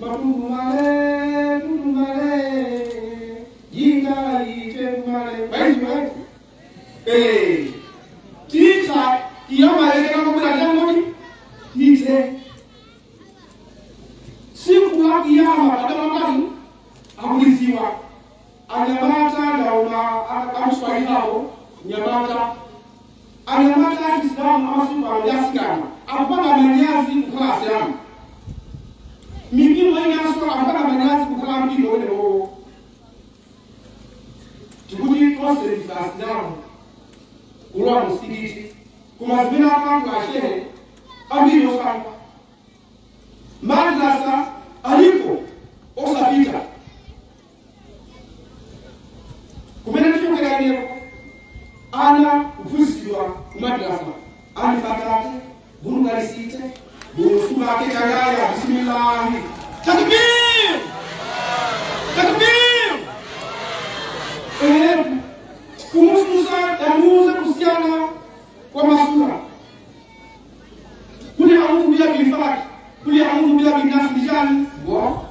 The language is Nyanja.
Matumale, tumale, jinga ite tumale. Baik. Teacher, iya male kena kumbula jango teacher. Siku laki ya pada mangani, amuliziwa. Anyamata daula amuswahili hao, nyamata. Anyamata Kiislamu amasuka yasikana. Apana manyazi kuklasi yamu. Mimi mwenyaso apana manyazi kukala mpino wene oo. Tukudi twase difasi yamu. Uruwa musigiti. Kumazibina kangu ashehe. Ambiyo sana. Madrasa alipo osapita. Kumena nisho kagani ana ufusiwa madrasa. Ani fatate, bunu garisite, bunu sumake kagaya, bismillah. Takbir! Takbir! Kumususa yamuze kusiana kwa masura. Kuli amungu bila bilifaki, kuli amungu bila binafsi bijani, wa